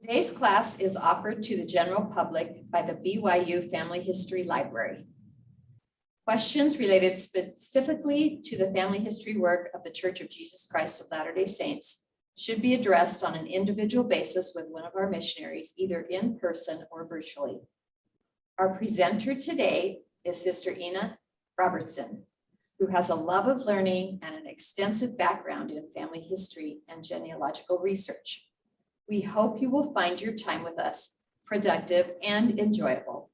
Today's class is offered to the general public by the BYU Family History Library. Questions related specifically to the family history work of the Church of Jesus Christ of Latter-day Saints should be addressed on an individual basis with one of our missionaries, either in person or virtually. Our presenter today is Sister Ina Robertson, who has a love of learning and an extensive background in family history and genealogical research. We hope you will find your time with us productive and enjoyable.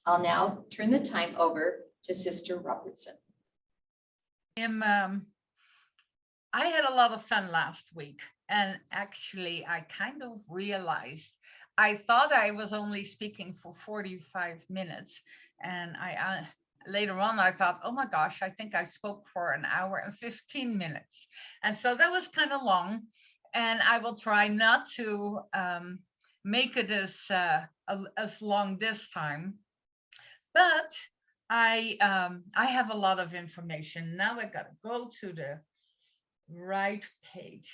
I'll now turn the time over to Sister Robertson. I had a lot of fun last week, and actually I kind of realized I thought I was only speaking for 45 minutes, and later on I thought, oh my gosh, I think I spoke for an hour and 15 minutes, and so that was kind of long. And I will try not to make it as long this time, but I have a lot of information. Now I gotta go to the right page.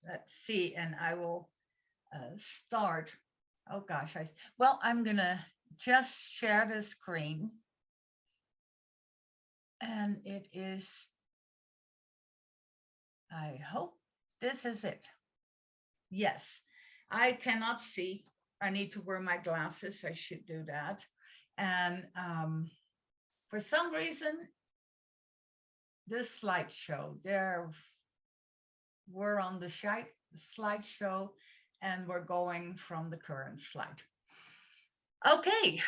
Let's see, and I will start. Oh gosh, I'm gonna just share the screen, and it is. I hope. This is it. Yes, I cannot see. I need to wear my glasses. I should do that. And for some reason, this slideshow, we're on the slideshow and we're going from the current slide. Okay,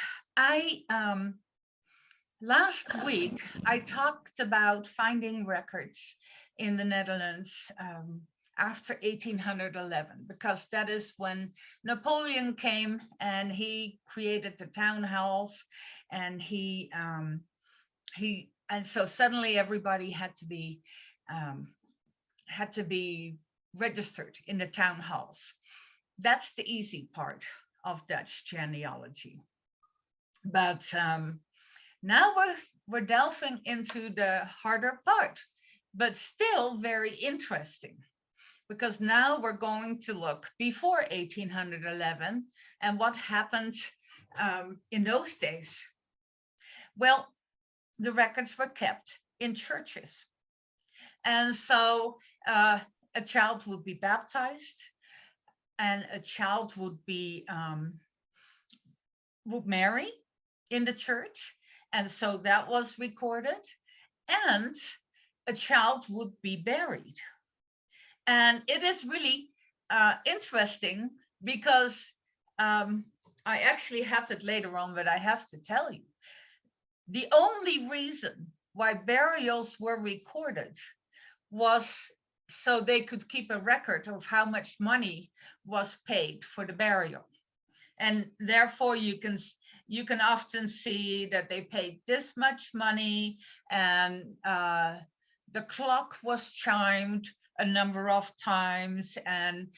last week, I talked about finding records in the Netherlands after 1811, because that is when Napoleon came and he created the town halls, and and so suddenly everybody had to be registered in the town halls. That's the easy part of Dutch genealogy. But now we're delving into the harder part, but still very interesting, because now we're going to look before 1811 and what happened in those days. Well, the records were kept in churches. And so a child would be baptized, and a child would marry in the church. And so that was recorded, and a child would be buried. And it is really interesting, because I actually have it later on, but I have to tell you, the only reason why burials were recorded was so they could keep a record of how much money was paid for the burial. And therefore you can often see that they paid this much money, and the clock was chimed a number of times, and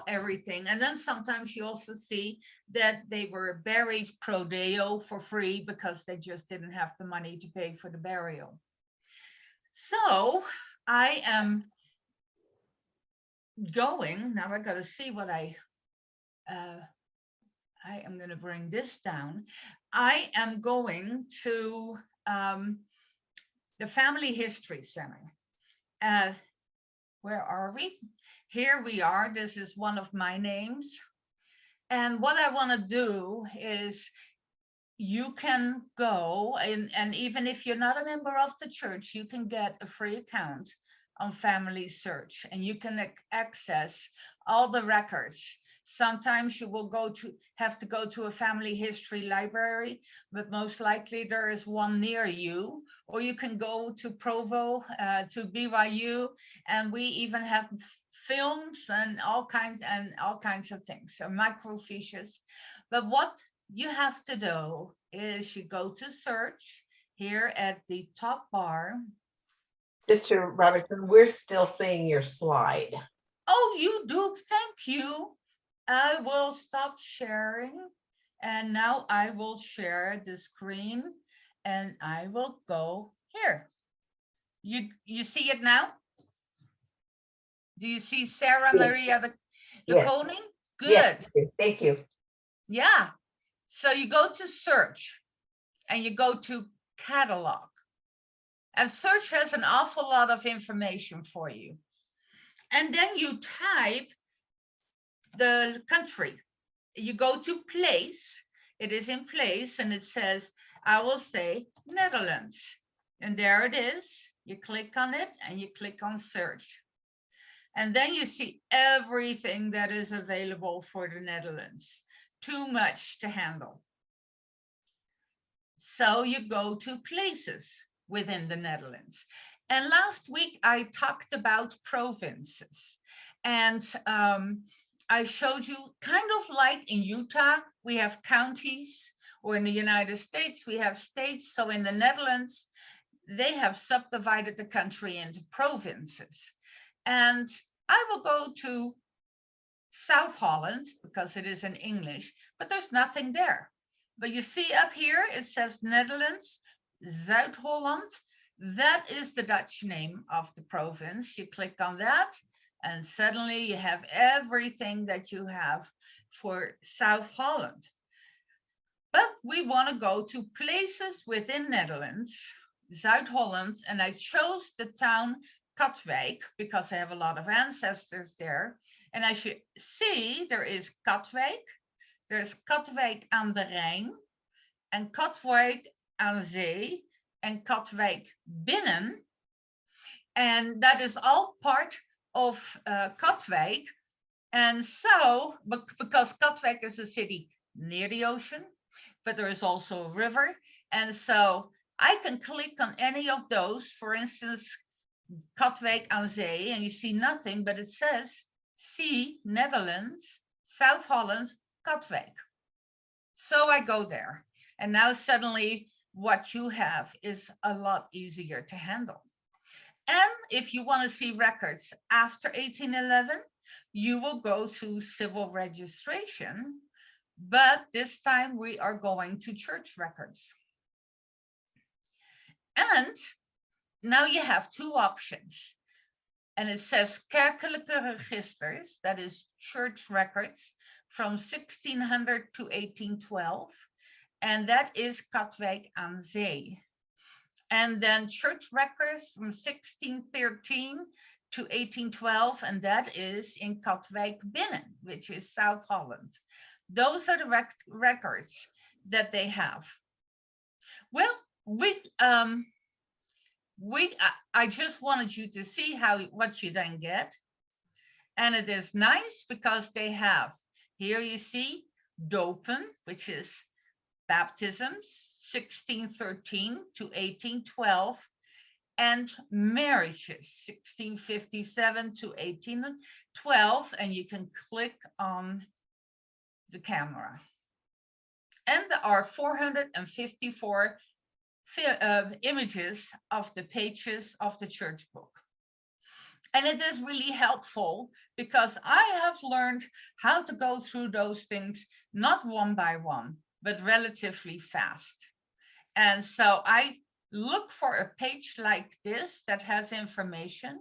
everything. And then sometimes you also see that they were buried pro deo, for free, because they just didn't have the money to pay for the burial. So I am going, now I gotta see what I am going to bring this down. I am going to the Family History Center. Where are we? Here we are. This is one of my names. And what I want to do is, you can go, and even if you're not a member of the church, you can get a free account on Family Search, and you can access all the records. Sometimes you will have to go to a family history library, but most likely there is one near you, or you can go to Provo, to BYU, and we even have films and all kinds of things, so microfiches. But what you have to do is you go to search here at the top bar. Sister Robertson, we're still seeing your slide. Oh, you do? Thank you. I will stop sharing, and now I will share the screen, and I will go here. You see it now? Do you see Sarah Maria the Yes. Koning? Yeah, Good. thank you. Yeah. So you go to search and you go to catalog. And search has an awful lot of information for you. And then you type the country. You go to place. It is in place and it says, I will say Netherlands. And there it is. You click on it and you click on search. And then you see everything that is available for the Netherlands. Too much to handle. So you go to places within the Netherlands. And last week I talked about provinces. And I showed you kind of like in Utah, we have counties, or in the United States, we have states. So in the Netherlands, they have subdivided the country into provinces. And I will go to South Holland because it is in English, but there's nothing there. But you see up here, it says Netherlands, Zuid-Holland. That is the Dutch name of the province. You click on that and suddenly you have everything that you have for South Holland. But we want to go to places within Netherlands, Zuid-Holland, and I chose the town Katwijk because I have a lot of ancestors there. And as you see, there is Katwijk, there's Katwijk aan de Rijn, and Katwijk aan Zee, and Katwijk Binnen. And that is all part of Katwijk. And so, because Katwijk is a city near the ocean, but there is also a river. And so I can click on any of those, for instance, Katwijk aan Zee, and you see nothing, but it says, see Netherlands, South Holland, Katwijk. So I go there. And now suddenly what you have is a lot easier to handle. And if you want to see records after 1811, you will go to civil registration, but this time we are going to church records. And now you have two options. And it says kerkelijke registers, that is church records from 1600 to 1812. And that is Katwijk aan Zee. And then church records from 1613 to 1812, and that is in Katwijk Binnen, which is South Holland. Those are the records that they have. Well, I just wanted you to see what you then get. And it is nice because they have, here you see, dopen, which is baptisms, 1613 to 1812, and marriages, 1657 to 1812, and you can click on the camera. And there are 454 images of the pages of the church book. And it is really helpful because I have learned how to go through those things, not one by one, but relatively fast. And so I look for a page like this that has information,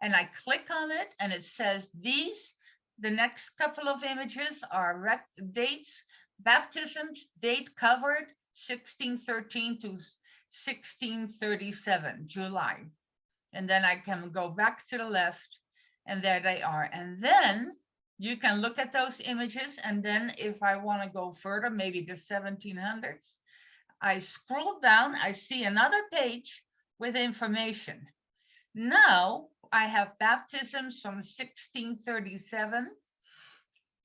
and I click on it and it says the next couple of images are dates, baptisms, date covered 1613 to 1637, July. And then I can go back to the left and there they are. And then you can look at those images. And then if I want to go further, maybe the 1700s, I scroll down, I see another page with information. Now I have baptisms from 1637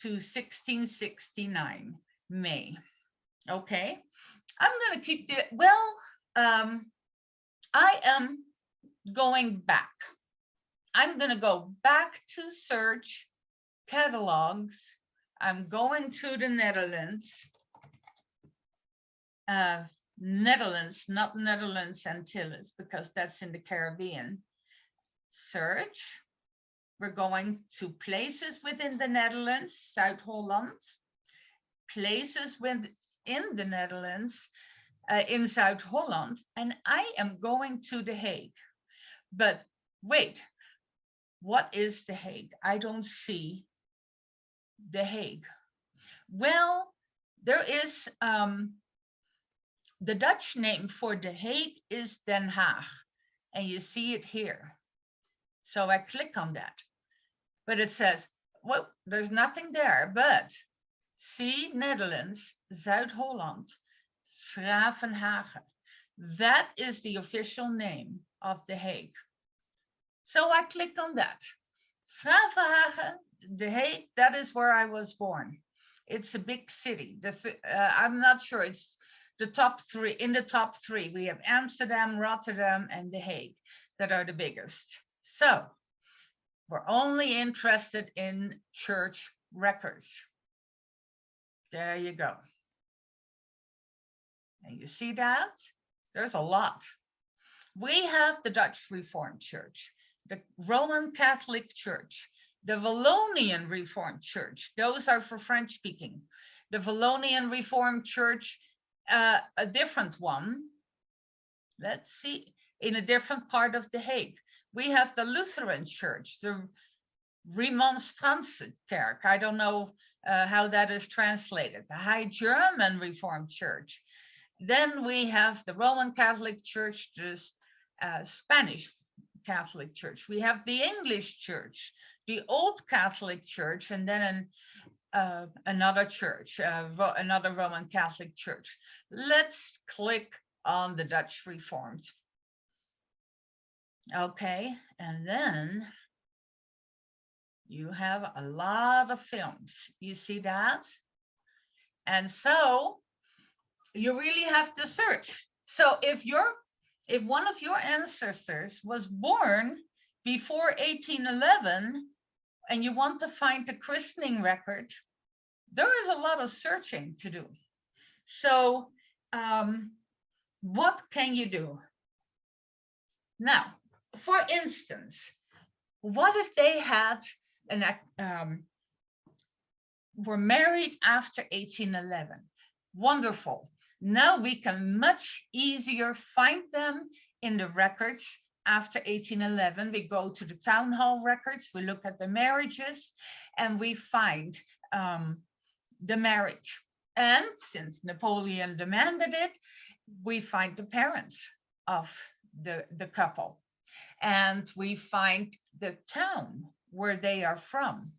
to 1669, May. Okay, I'm going to keep I am going back. I'm going to go back to search catalogs. I'm going to the Netherlands. Netherlands, not Netherlands Antilles, because that's in the Caribbean. Search. We're going to places within the Netherlands, Zuid-Holland. Places within the Netherlands, in Zuid-Holland, and I am going to The Hague. But wait, what is The Hague? I don't see The Hague? Well, there is the Dutch name for The Hague is Den Haag, and you see it here. So I click on that, but it says, well, there's nothing there, but see Netherlands, Zuid-Holland, 's-Gravenhage. That is the official name of The Hague. So I click on that. 's-Gravenhage, The Hague, that is where I was born. It's a big city. I'm not sure, it's the top three. In the top three, we have Amsterdam, Rotterdam, and The Hague that are the biggest. So we're only interested in church records. There you go. And you see that? There's a lot. We have the Dutch Reformed Church, the Roman Catholic Church, the Wallonian Reformed Church. Those are for French speaking. The Wallonian Reformed Church, a different one. Let's see, in a different part of The Hague. We have the Lutheran Church, the Remonstrantskerk. I don't know how that is translated. The High German Reformed Church. Then we have the Roman Catholic Church, the Spanish Catholic Church. We have the English Church, the Old Catholic Church, and then another church, another Roman Catholic Church. Let's click on the Dutch Reformed. Okay, and then you have a lot of films. You see that? And so you really have to search. So if one of your ancestors was born before 1811 and you want to find the christening record, there is a lot of searching to do. So what can you do? Now, for instance, what if they had were married after 1811? Wonderful. Now we can much easier find them in the records after 1811. We go to the town hall records, we look at the marriages, and we find the marriage. And since Napoleon demanded it, we find the parents of the couple. And we find the town where they are from.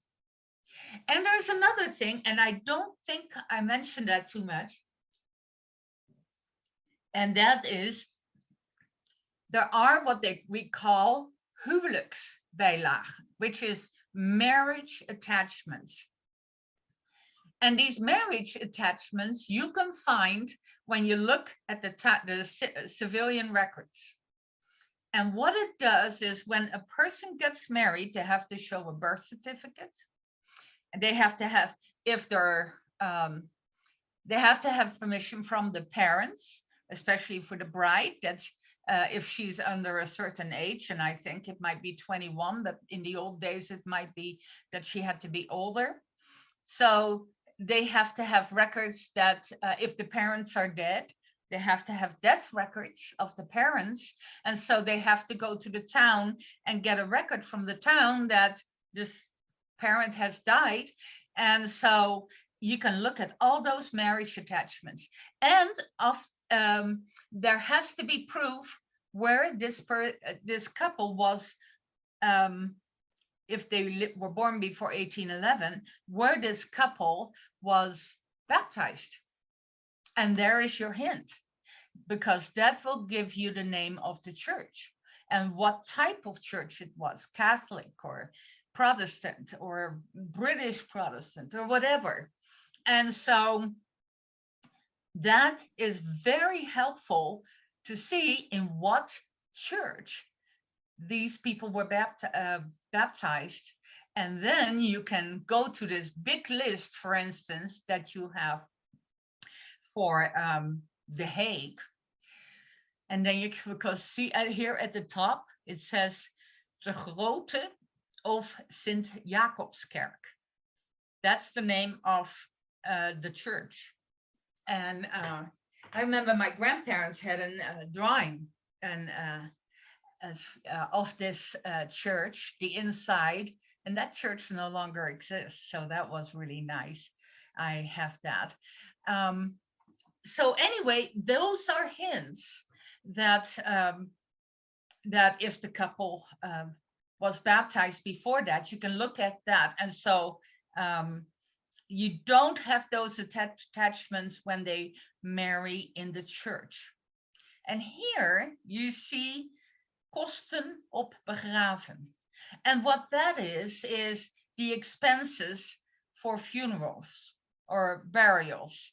And there's another thing, and I don't think I mentioned that too much. And that is, there are what we call huwelijksbijlagen, which is marriage attachments. And these marriage attachments you can find when you look at the civilian records. And what it does is when a person gets married, they have to show a birth certificate. And they have to have, if they're, they have to have permission from the parents, especially for the bride, that if she's under a certain age, and I think it might be 21, but in the old days, it might be that she had to be older. So they have to have records that if the parents are dead, they have to have death records of the parents. And so they have to go to the town and get a record from the town that this parent has died. And so you can look at all those marriage attachments. And there has to be proof where this couple was, if they were born before 1811, where this couple was baptized. And there is your hint, because that will give you the name of the church and what type of church it was, Catholic or Protestant or British Protestant or whatever. And so that is very helpful to see in what church these people were baptized. And then you can go to this big list, for instance, that you have for The Hague. And then you can, because see here at the top, it says De Grote of Sint Jacobskerk. That's the name of the church. And I remember my grandparents had a drawing of this church, the inside, And that church no longer exists. So that was really nice. I have that. So anyway, those are hints that that if the couple was baptized before that, you can look at that. And so you don't have those attachments when they marry in the church. And here you see kosten op begraven. And what that is the expenses for funerals or burials.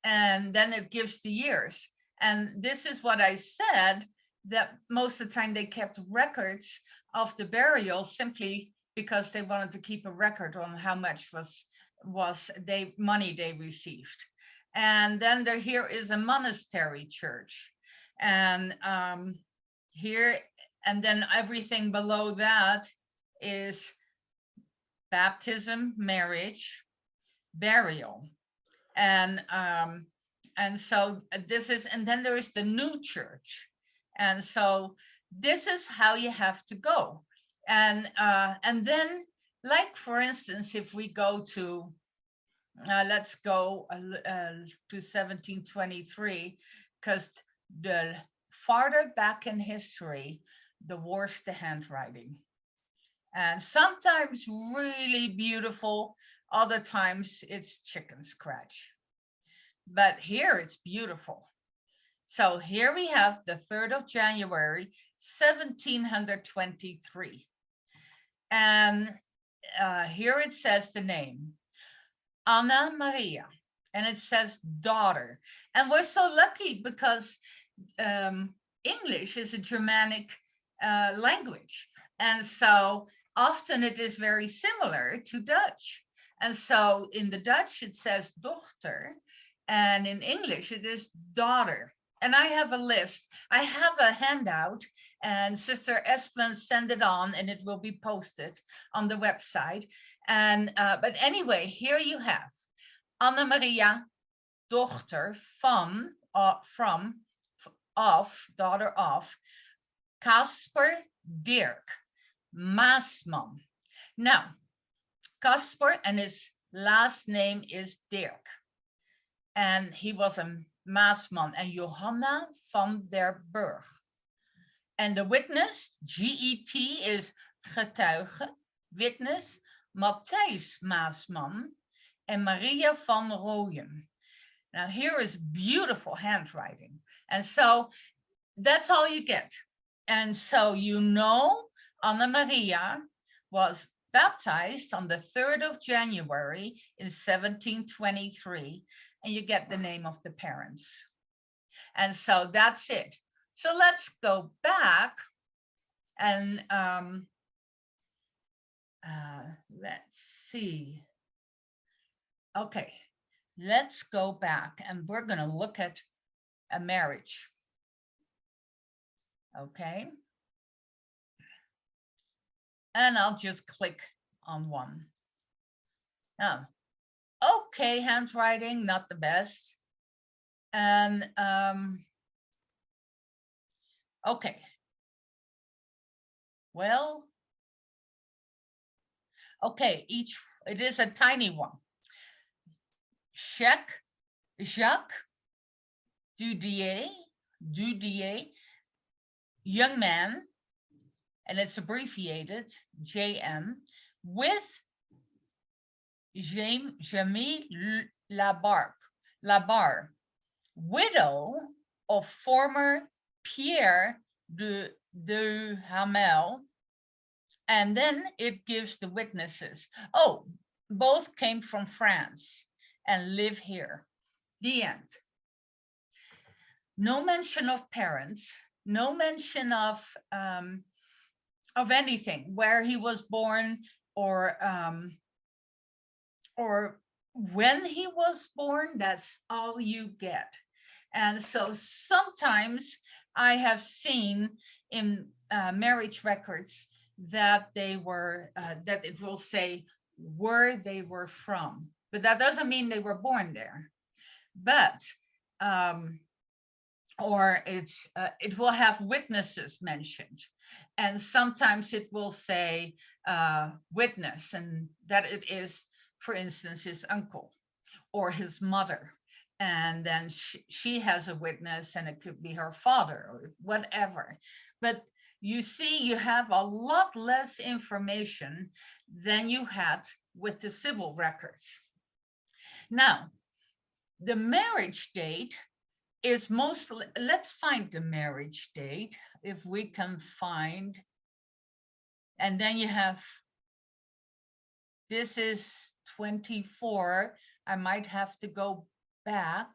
And then it gives the years. And this is what I said, that most of the time they kept records of the burial simply because they wanted to keep a record on how much money they received. And then here is a monastery church. And here, and then everything below that is baptism, marriage, burial. And so this is, and then there is the new church. And so this is how you have to go. And then, like for instance, if we go to, let's go to 1723, because the farther back in history, the worse the handwriting. And sometimes really beautiful, other times it's chicken scratch. But here it's beautiful. So here we have the 3rd of January, 1723. And here it says the name, Anna Maria, and it says daughter. And we're so lucky because English is a Germanic language. And so often it is very similar to Dutch. And so in the Dutch, it says dochter, and in English, it is daughter. And I have a list. I have a handout, and Sister Espen sent it on, and it will be posted on the website. And but anyway, here you have Anna Maria, dochter van, daughter of, Casper Dirk Maasman. Now, Casper, and his last name is Dirk. And he was a Maasman, and Johanna van der Burg. And the witness, GET, is getuige, witness, Matthijs Maasman and Maria van Rooyen. Now here is beautiful handwriting. And so that's all you get. And so you know Anna Maria was baptized on the 3rd of January in 1723, and you get the name of the parents. And so that's it. So let's go back and let's see. Okay, let's go back and we're going to look at a marriage. Okay. And I'll just click on one. Now, okay, handwriting, not the best. And okay. Well, okay, it is a tiny one. Jacques Dudier, young man, and it's abbreviated JM, with Jamie Labarre, widow of former Pierre de Hamel. And then it gives the witnesses. Oh, both came from France and live here. The end. No mention of parents, no mention of anything, where he was born or when he was born. That's all you get. And so sometimes I have seen in marriage records that they were that it will say where they were from, but that doesn't mean they were born there. But or it will have witnesses mentioned. And sometimes it will say witness, and that it is, for instance, his uncle or his mother. And then she has a witness, and it could be her father or whatever. But you see, you have a lot less information than you had with the civil records. Now, the marriage date is mostly, let's find the marriage date if we can find. And then you have, this is 24. I might have to go back.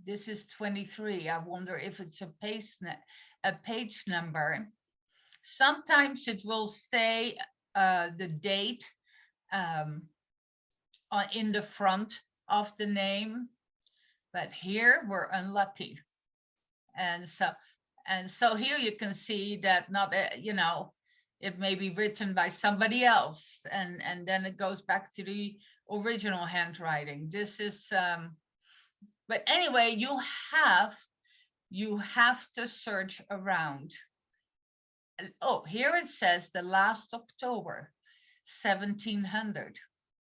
This is 23. I wonder if it's a page number. Sometimes it will say the date in the front of the name, but here we're unlucky. And so here you can see that not, it may be written by somebody else, and then it goes back to the original handwriting. This is, but anyway, you have to search around. Oh, here it says the last October, 1700.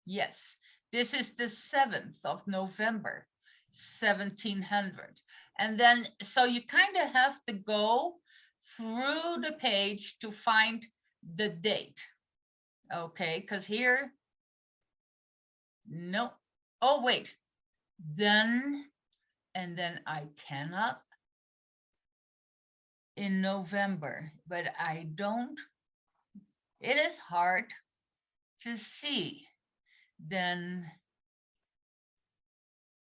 Yes, this is the 7th of November, 1700. And then, so you kind of have to go through the page to find the date. Okay, because here, no, oh, wait, then, and then I cannot in November, but I don't, it is hard to see. Then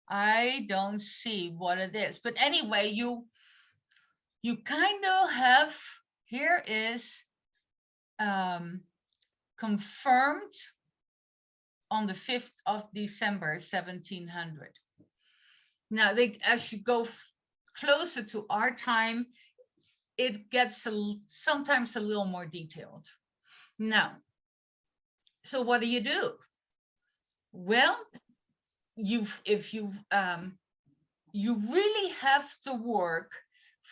I don't see what it is. But anyway, you kind of have, here is confirmed on the 5th of December, 1700. Now, as you go closer to our time, it gets sometimes a little more detailed. Now, so what do? Well, you really have to work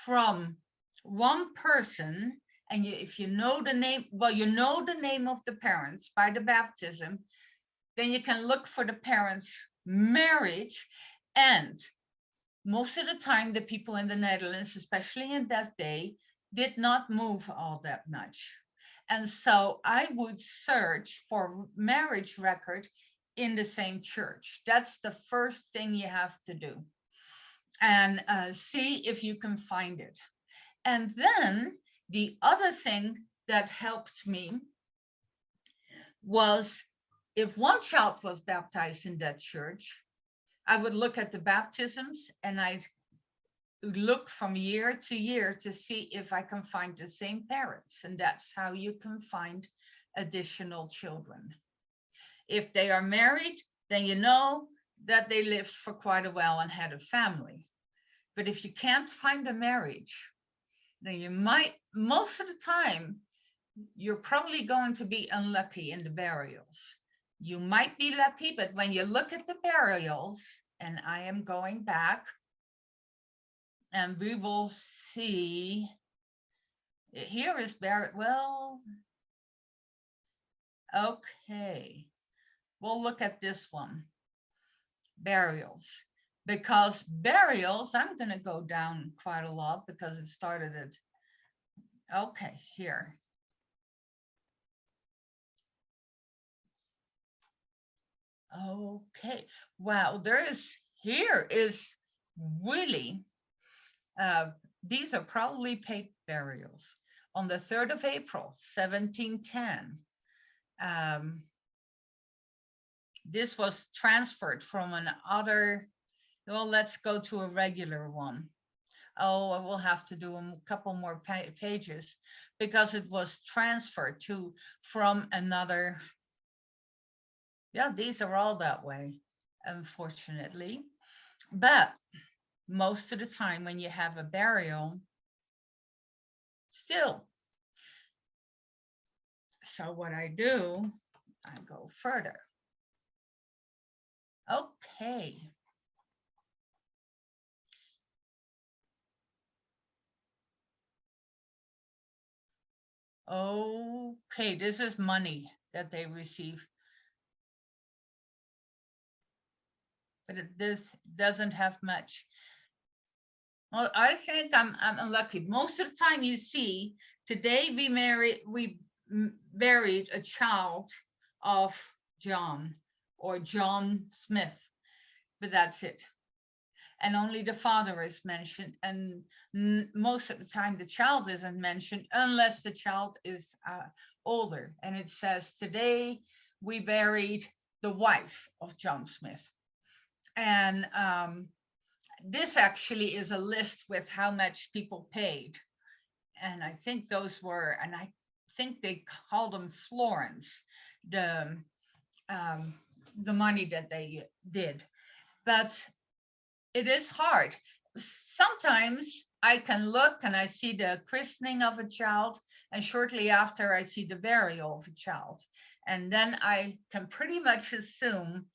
from one person, and if you know the name, well, you know the name of the parents by the baptism, then you can look for the parents' marriage. And most of the time, the people in the Netherlands, especially in that day, did not move all that much. And so I would search for marriage record in the same church. That's the first thing you have to do. And see if you can find it. And then the other thing that helped me was if one child was baptized in that church, I would look at the baptisms, and I'd look from year to year to see if I can find the same parents. And that's how you can find additional children. If they are married, then you know that they lived for quite a while and had a family. But if you can't find a marriage, then you might, most of the time, you're probably going to be unlucky in the burials. You might be lucky, but when you look at the burials, and I am going back, and we will see, here is buried, well, okay. We'll look at this one, burials. Because burials, I'm going to go down quite a lot because it started at, okay, here. Okay, wow, here is really, these are probably paid burials. On the 3rd of April, 1710, this was transferred from another, well, let's go to a regular one. Oh, I will have to do a couple more pages because it was transferred from another. Yeah, these are all that way, unfortunately. But most of the time when you have a burial, still. So what I do, I go further. Okay. Okay, this is money that they receive. But this doesn't have much. Well, I think I'm lucky. Most of the time you see, today we buried a child of John or John Smith, but that's it. And only the father is mentioned. And most of the time the child isn't mentioned unless the child is older. And it says, today we buried the wife of John Smith. And this actually is a list with how much people paid. And I think those were, and I think they called them florins, the money that they did. But it is hard. Sometimes I can look and I see the christening of a child, and shortly after I see the burial of a child. And then I can pretty much assume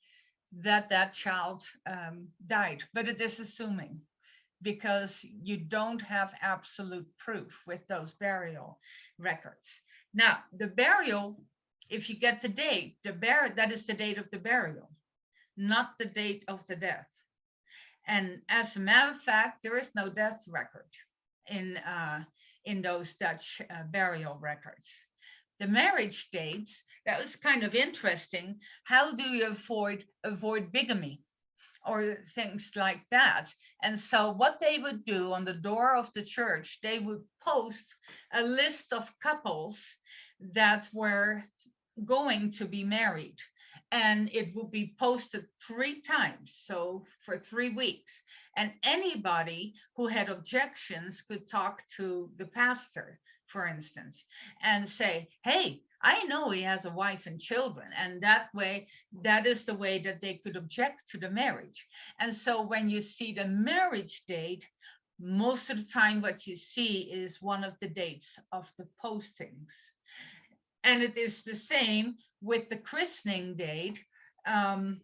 that that child died, but it is assuming, because you don't have absolute proof with those burial records. Now, the burial, if you get the date, that is the date of the burial, not the date of the death. And as a matter of fact, there is no death record in those Dutch burial records. The marriage dates, that was kind of interesting. How do you avoid bigamy or things like that? And so what they would do on the door of the church, they would post a list of couples that were going to be married. And it would be posted 3 times, so for 3 weeks. And anybody who had objections could talk to the pastor, for instance, and say, hey, I know he has a wife and children. And that way, that is the way that they could object to the marriage. And so when you see the marriage date, most of the time what you see is one of the dates of the postings. And it is the same with the christening date. That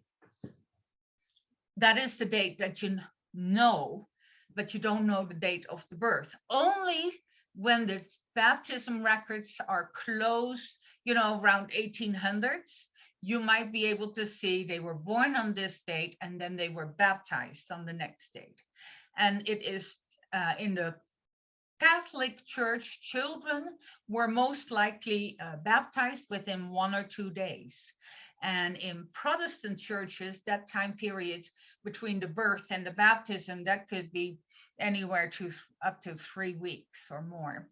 is the date that you know, but you don't know the date of the birth. Only when the baptism records are close, around 1800s, you might be able to see they were born on this date and then they were baptized on the next date. And it is in the Catholic Church, children were most likely baptized within 1 or 2 days. And in Protestant churches, that time period between the birth and the baptism, that could be anywhere to up to 3 weeks or more.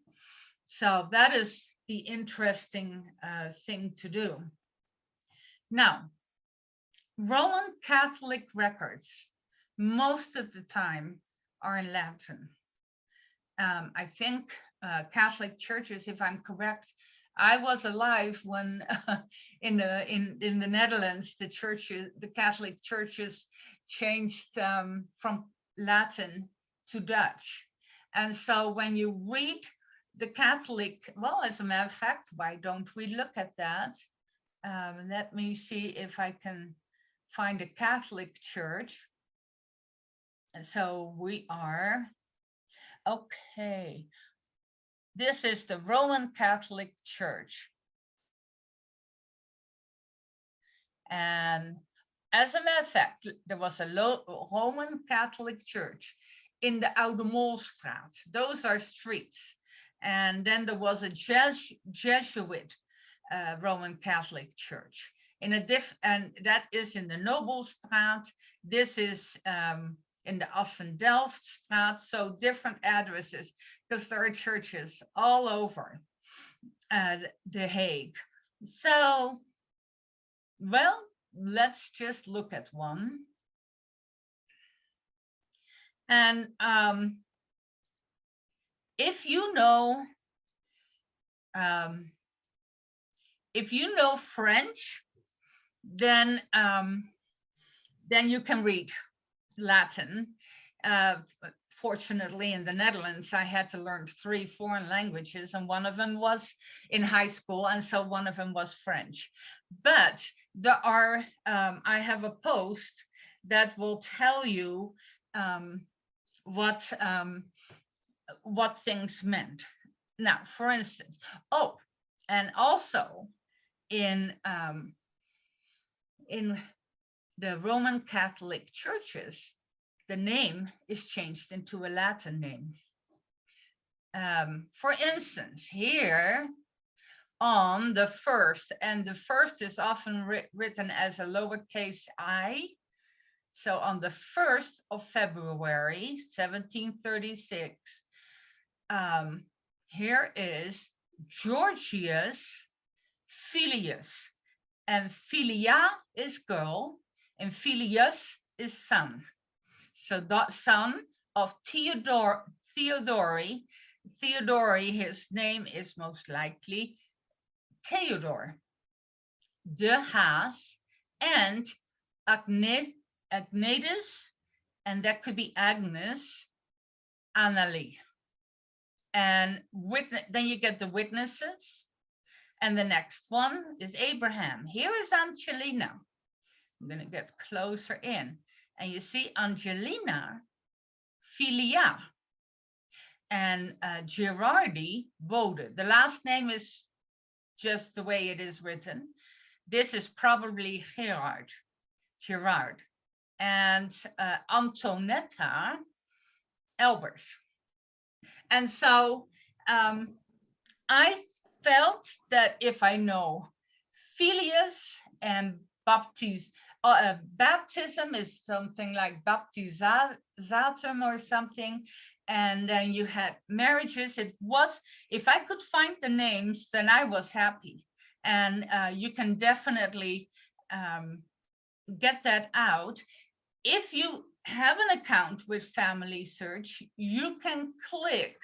So that is the interesting thing to do. Now, Roman Catholic records, most of the time, are in Latin. I think Catholic churches, if I'm correct, I was alive when in the Netherlands, the Catholic churches changed from Latin to Dutch. And so when you read the Catholic, well, as a matter of fact, why don't we look at that? Let me see if I can find a Catholic church. And so we are, okay. This is the Roman Catholic Church. And as a matter of fact, there was a Roman Catholic Church in the Oude Molstraat. Those are streets. And then there was a Jesuit Roman Catholic Church and that is in the Nobelstraat. This is in the Assendelftstraat, so different addresses, because there are churches all over The Hague. So, well, let's just look at one. And if you know French, then you can read Latin. Fortunately, in the Netherlands, I had to learn 3 foreign languages, and one of them was in high school, and so one of them was French. But there are, I have a post that will tell you what things meant. Now, for instance, And also in the Roman Catholic churches, the name is changed into a Latin name. For instance, here on the first, and the first is often written as a lowercase I. So on the 1st of February, 1736, here is Georgius Filius, and Filia is girl, and Filius is son. So that son of Theodore, his name is most likely Theodore, De Haas, and Agnetus, and that could be Agnes, Annalie. And then you get the witnesses. And the next one is Abraham. Here is Angelina. I'm going to get closer in. And you see Angelina, Filia, and Gerardi, Bode. The last name is just the way it is written. This is probably Gerard. And Antonetta, Elbers. And so I felt that if I know Filius and baptism is something like baptizatum or something, and then you had marriages, it was, if I could find the names, then I was happy. And you can definitely get that out. If you have an account with Family Search, you can click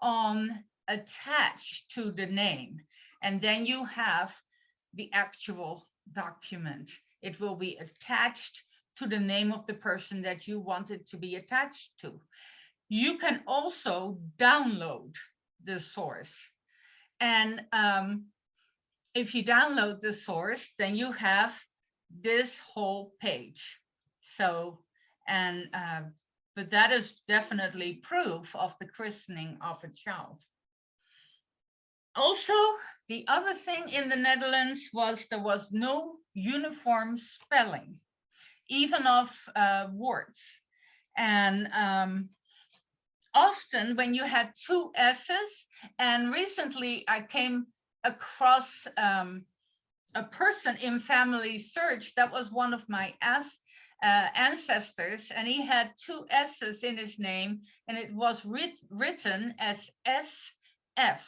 on attach to the name, and then you have the actual document. It will be attached to the name of the person that you want it to be attached to. You can also download the source. And if you download the source, then you have this whole page. So, and but that is definitely proof of the christening of a child. Also, the other thing in the Netherlands was there was no uniform spelling, even of words. And often when you had two S's, and recently I came across a person in Family Search that was one of my ancestors, and he had two S's in his name, and it was written as SF.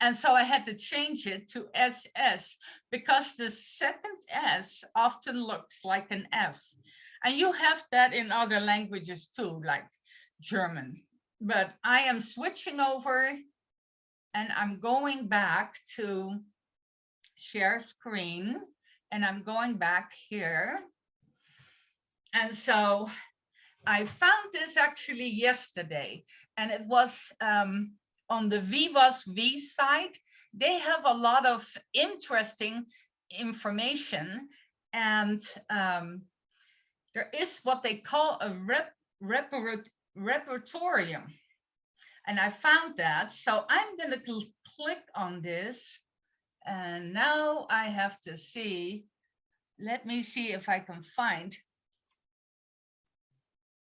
And so I had to change it to SS because the second S often looks like an F. And you have that in other languages too, like German. But I am switching over and I'm going back to share screen, and I'm going back here. And so I found this actually yesterday, and it was on the Vivas V site. They have a lot of interesting information, and there is what they call a repertorium. And I found that, so I'm going to click on this. And now I have to see, let me see if I can find,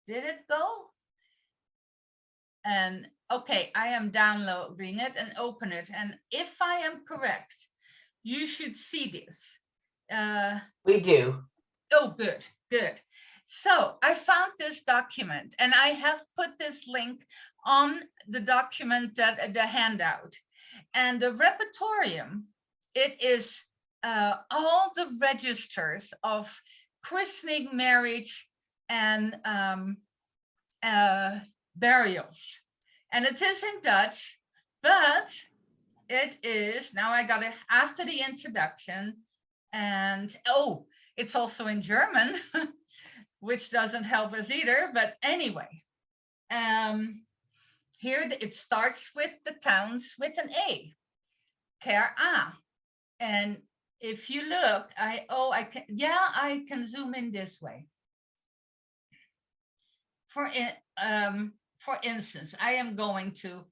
did it go? And okay, I am downloading it and open it. And if I am correct, you should see this. We do. Oh, good, good. So I found this document, and I have put this link on the document, that the handout. And the repertorium, it is all the registers of christening, marriage, and burials. And it is in Dutch, but it is, now I got it after the introduction, and oh, it's also in German, which doesn't help us either, but anyway. Here it starts with the towns with an A, Ter A. And if you look, I can zoom in this way. For instance, I am going to,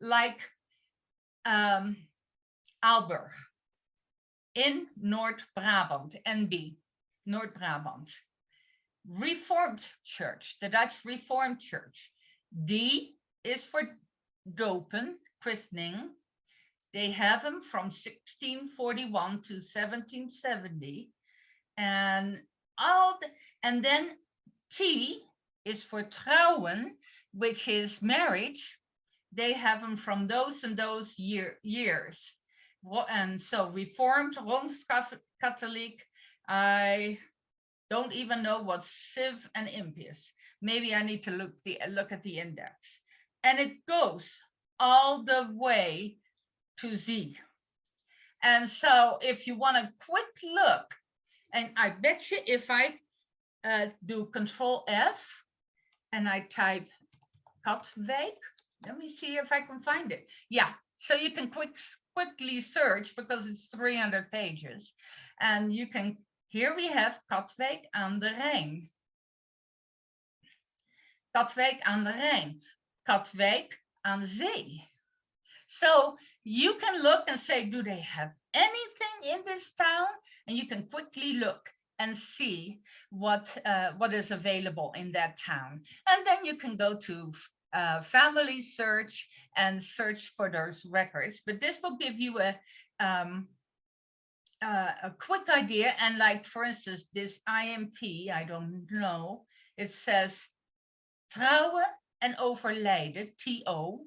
like, Aalburg in Noord-Brabant, NB, Noord-Brabant. Reformed Church, the Dutch Reformed Church. D is for dopen, christening. They have them from 1641 to 1770. And then T is for trouwen, which is marriage. They have them from those and those years. And so Reformed, Rooms-Catholic, I don't even know what civ and imp is. Maybe I need to look at the index. And it goes all the way to Z. And so if you want a quick look, and I bet you if I do Control F and I type Katwijk, let me see if I can find it. Yeah, so you can quickly search because it's 300 pages. And you can, here we have Katwijk aan de Rijn. Katwijk aan de Rijn. Katwijk aan Zee. So you can look and say, do they have anything in this town? And you can quickly look and see what is available in that town. And then you can go to family search and search for those records. But this will give you a quick idea. And like, for instance, this IMP, I don't know, it says trouwen en overlijden, TO,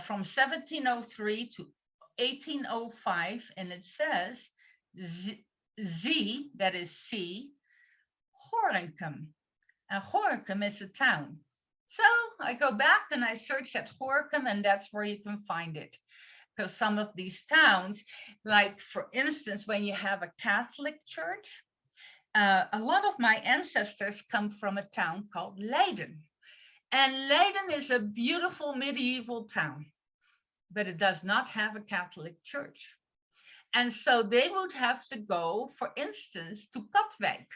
from 1703 to 1805, and it says Z, that is C, Gorinchem. And Gorinchem is a town. So I go back and I search at Gorinchem, and that's where you can find it. Because some of these towns, like for instance, when you have a Catholic church, a lot of my ancestors come from a town called Leiden. And Leiden is a beautiful medieval town, but it does not have a Catholic church. And so they would have to go, for instance, to Katwijk.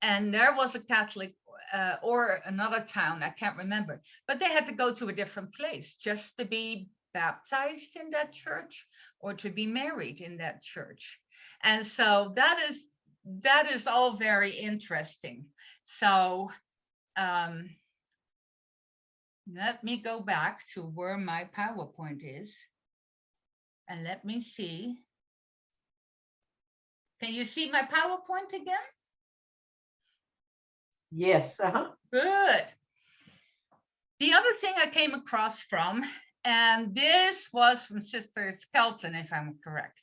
And there was a Catholic or another town, I can't remember, but they had to go to a different place just to be baptized in that church or to be married in that church. And so that is all very interesting. So let me go back to where my PowerPoint is. And let me see. Can you see my PowerPoint again? Yes. Good. The other thing I came across from, and this was from Sister Skelton, if I'm correct.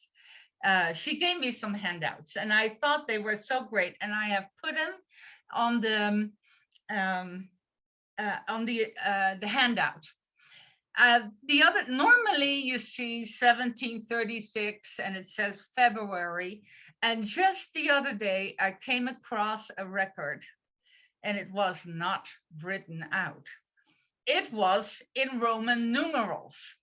She gave me some handouts, and I thought they were so great, and I have put them on the handout. Normally you see 1736 and it says February, and just the other day I came across a record and it was not written out. It was in Roman numerals.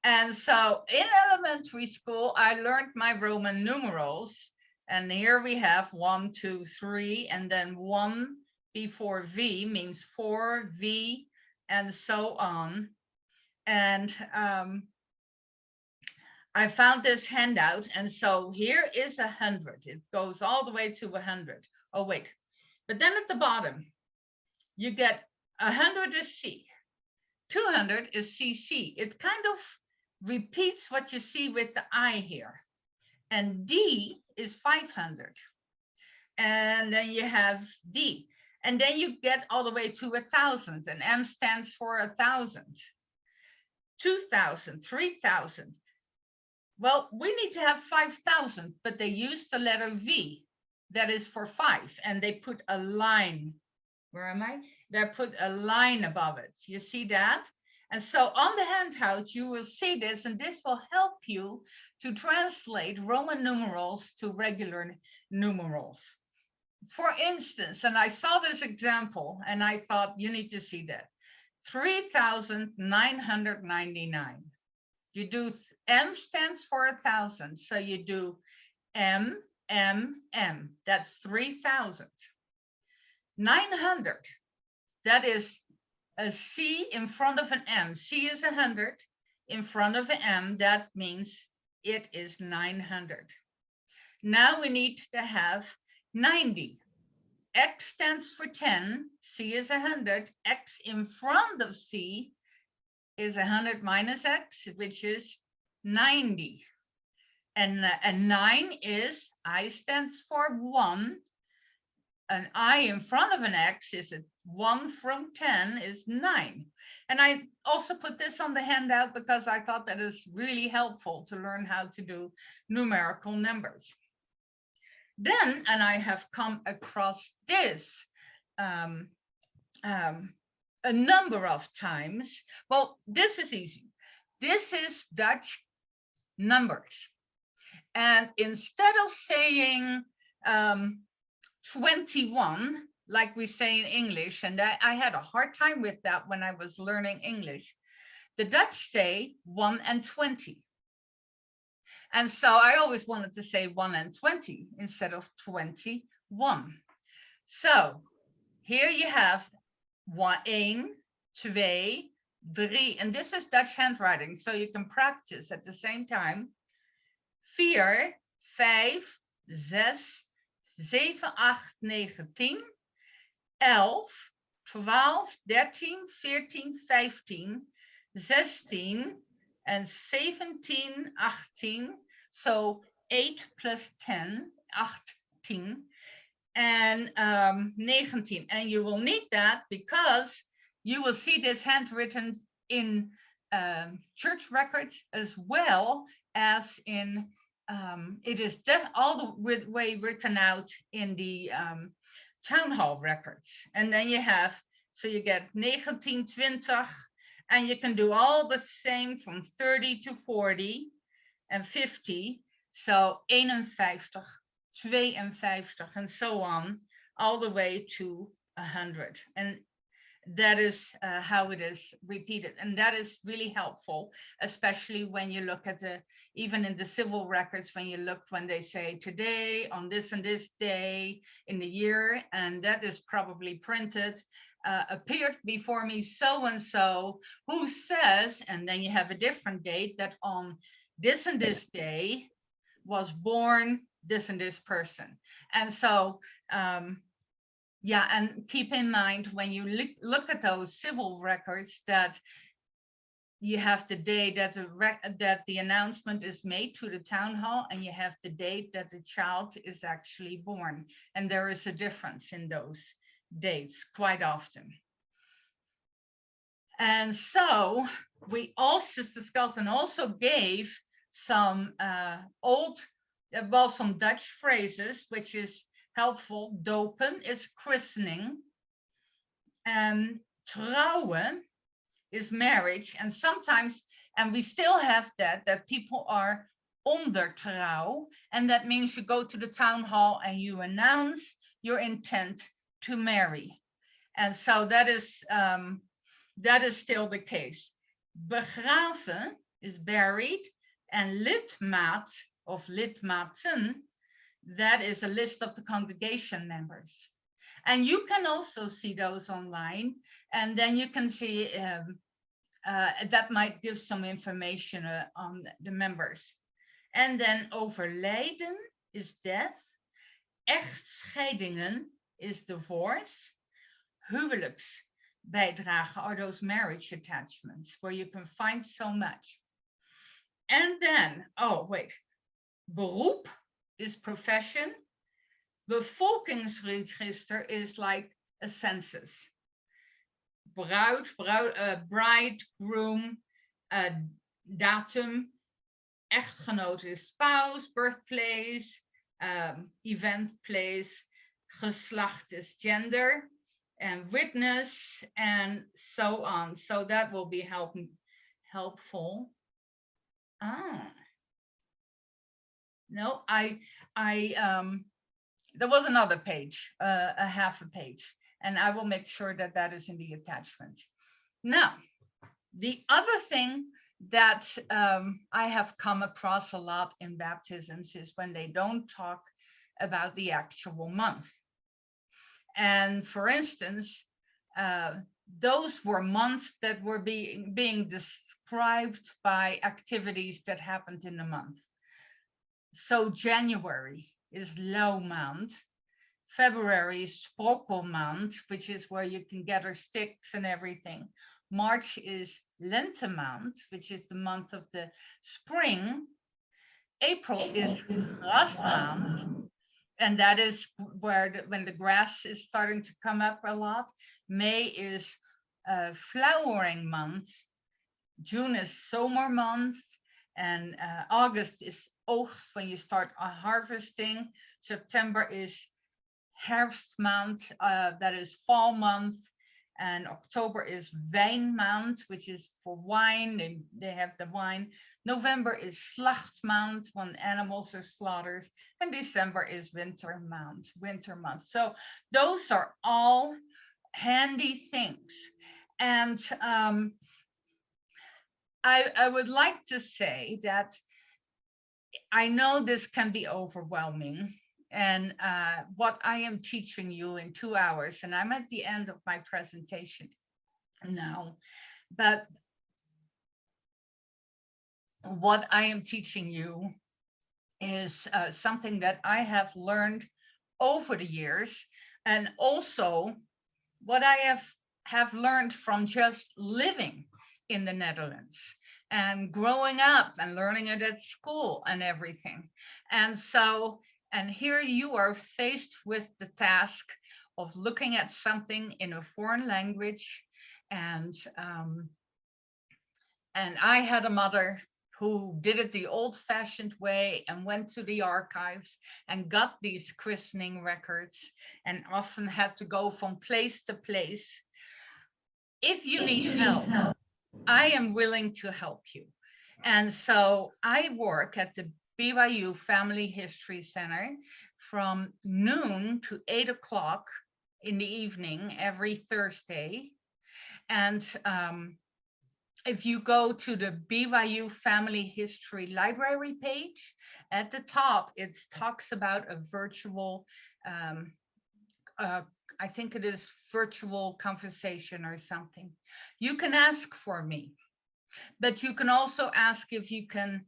And so in elementary school, I learned my Roman numerals, and here we have 1, 2, 3, and then 1 before V means 4, V, and so on. And I found this handout, and so here is 100. It goes all the way to 100. Oh, wait. But then at the bottom, you get 100 is C. 200 is CC. It kind of repeats what you see with the I here. And D is 500. And then you have D. And then you get all the way to 1,000. And M stands for 1,000. 2,000, 3,000. Well, we need to have 5,000, but they use the letter V. That is for 5. And they put a line. Where am I? They put a line above it. You see that? And so on the handout, you will see this, and this will help you to translate Roman numerals to regular numerals. For instance, and I saw this example, and I thought you need to see that. 3,999. You do, M stands for 1,000. So you do M, M, M. That's 3,000. 900. That is a C in front of an M. C is 100. in front of an M, that means it is 900. Now we need to have 90. X stands for 10, C is 100, X in front of C is 100 minus X, which is 90. And 9 is, I stands for 1. An I in front of an X is a 1 from 10 is 9. And I also put this on the handout because I thought that is really helpful to learn how to do numerical numbers. Then, and I have come across this a number of times. Well, this is easy. This is Dutch numbers. And instead of saying 21, like we say in English, and I had a hard time with that when I was learning English, the Dutch say 1 and 20. And so I always wanted to say 1 and 20 instead of 21. So here you have 1, 2, 3, and this is Dutch handwriting, so you can practice at the same time. 4, 5, 6, 7, 8, 9, 10, 11, 12, 13, 14, 15, 16, and 17, 18. So 8 plus 10, 18, and 19. And you will need that because you will see this handwritten in church records as well as in, it is all the way written out in the town hall records. And then you have, so you get 19, 20, and you can do all the same from 30 to 40 and 50. So 51, 52, and so on, all the way to 100. And that is how it is repeated. And that is really helpful, especially when you look at even in the civil records, when they say today, on this and this day in the year, and that is probably printed, appeared before me so-and-so, who says, and then you have a different date, that on this and this day was born this and this person. And so, yeah, and keep in mind when you look at those civil records that you have the date that the announcement is made to the town hall, and you have the date that the child is actually born. And there is a difference in those dates quite often. And so we also discussed and also gave some some Dutch phrases, which is helpful. Dopen is christening, and trouwen is marriage. And sometimes, and we still have that people are onder trouw, and that means you go to the town hall and you announce your intent to marry. And so that is still the case. Begraven is buried, and lidmaat of lidmaten, that is a list of the congregation members. And you can also see those online, and then you can see that might give some information on the members. And then overlijden is death. Echtscheidingen is divorce. Huwelijksbijdrage are those marriage attachments where you can find so much. And then, beroep is profession. Bevolkingsregister is like a census. Bride, groom, datum. Echtgenoot is spouse, birthplace, event place. Geslacht is gender, and witness, and so on. So that will be helpful. No, there was another page, a half a page, and I will make sure that that is in the attachment. Now, the other thing that I have come across a lot in baptisms is when they don't talk about the actual month. And for instance, those were months that were being described by activities that happened in the month. So January is low month. February is Spokel month, which is where you can gather sticks and everything. March is Lente month, which is the month of the spring. April is Gras month, and that is where when the grass is starting to come up a lot. May is flowering month. June is zomer month, and August is oogst, when you start harvesting. September is herfst month, that is fall month, and October is wijn month, which is for wine. They have the wine. November is slacht month, when animals are slaughtered, and December is winter month. So those are all handy things. And I would like to say that I know this can be overwhelming, and what I am teaching you in 2 hours, and I'm at the end of my presentation now, but what I am teaching you is something that I have learned over the years, and also what I have learned from just living in the Netherlands and growing up and learning it at school and everything. And so, and here you are faced with the task of looking at something in a foreign language. And I had a mother who did it the old-fashioned way and went to the archives and got these christening records, and often had to go from place to place. If you need help, I am willing to help you. And so I work at the BYU Family History Center from noon to 8 o'clock in the evening every Thursday. And if you go to the BYU Family History Library page, at the top, it talks about a virtual, I think it is virtual conversation or something. You can ask for me, but you can also ask if you can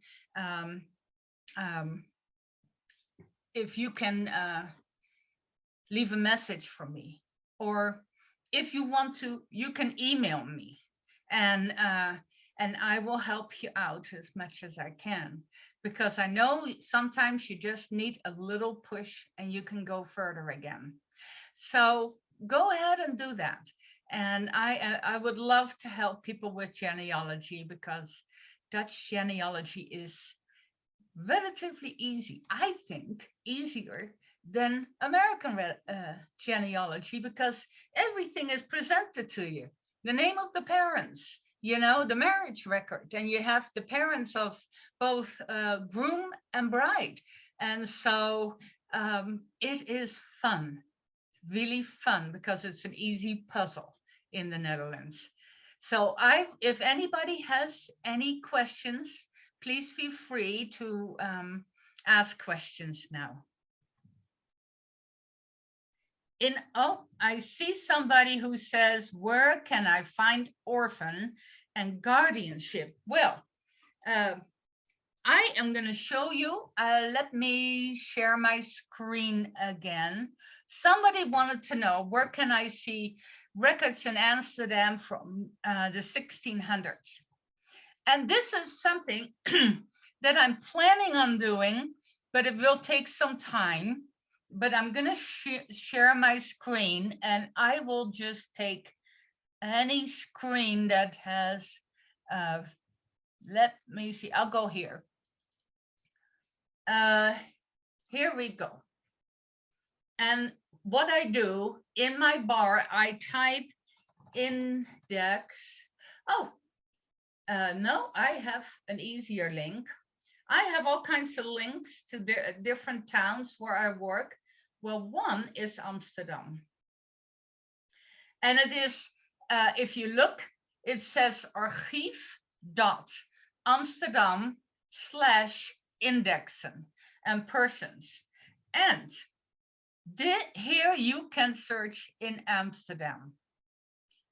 leave a message for me, or if you want to, you can email me, and I will help you out as much as I can, because I know sometimes you just need a little push and you can go further again. So go ahead and do that. And I would love to help people with genealogy, because Dutch genealogy is relatively easy. I think easier than American genealogy, because everything is presented to you. The name of the parents, you know, the marriage record, and you have the parents of both groom and bride. And so it is fun, really fun, because it's an easy puzzle in the Netherlands. So if anybody has any questions, please feel free to ask questions now. I see somebody who says, where can I find orphan and guardianship? Well, I am going to show you. Let me share my screen again. Somebody wanted to know, where can I see records in Amsterdam from the 1600s? And this is something that I'm planning on doing, but it will take some time. But I'm going to share my screen, and I will just take any screen that has, let me see, I'll go here. Here we go. And what I do in my bar, I type index. Oh, no, I have an easier link. I have all kinds of links to different towns where I work. Well, one is Amsterdam. And it is, if you look, it says archief.amsterdam/indexen and persons. And here you can search in Amsterdam.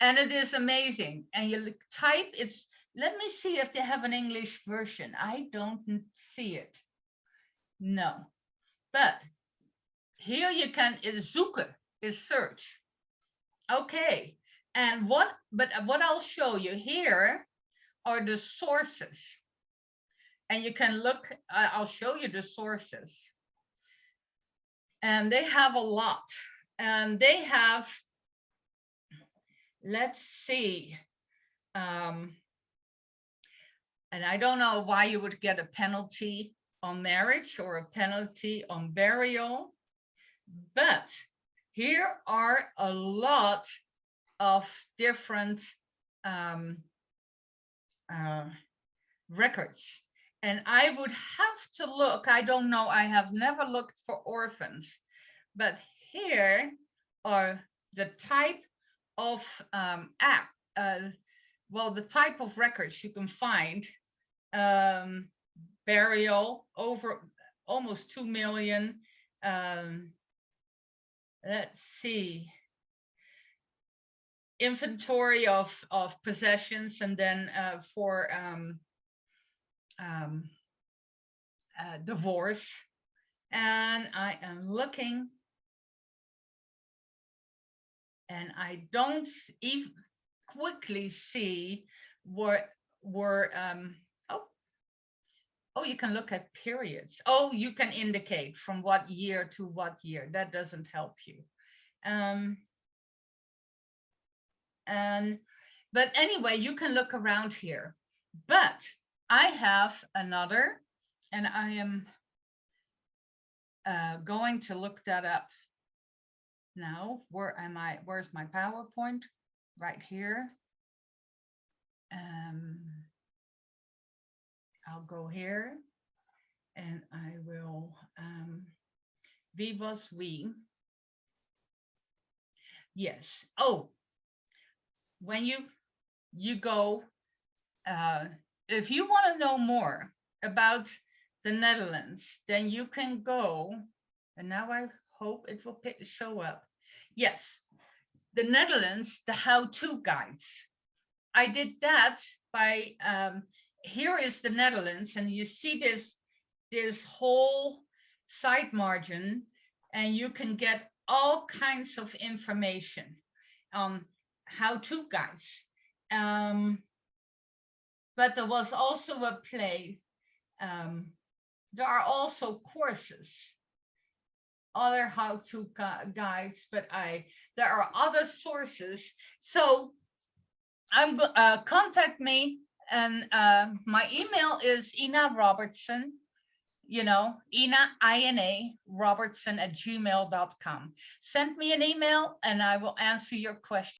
And it is amazing. And you type, it's, let me see if they have an English version. I don't see it. No. But here you can, is zoeken, is search. Okay. And what I'll show you here are the sources. And you can look, I'll show you the sources. And they have a lot. And they have, let's see. And I don't know why you would get a penalty on marriage or a penalty on burial, but here are a lot of different records. And I would have to look, I don't know, I have never looked for orphans, but here are the type of the type of records you can find. Burial, over almost 2 million. Let's see. Inventory of possessions, and then for divorce. And I am looking, and I don't even quickly see what were you can look at periods. Oh, you can indicate from what year to what year. That doesn't help you. But anyway, you can look around here. But I have another, and I am going to look that up now. Where am I? Where's my PowerPoint? Right here. I'll go here, and I will Vivos we. Yes. Oh, when you go, if you want to know more about the Netherlands, then you can go, and now I hope it will show up. Yes, the Netherlands, the how-to guides. I did that by, here is the Netherlands, and you see this whole side margin, and you can get all kinds of information on how-to guides. But there was also a place, there are also courses, other how-to guides, but there are other sources. So I'm contact me, and my email is Ina Robertson, Ina, I-N-A, Robertson @gmail.com. Send me an email and I will answer your question.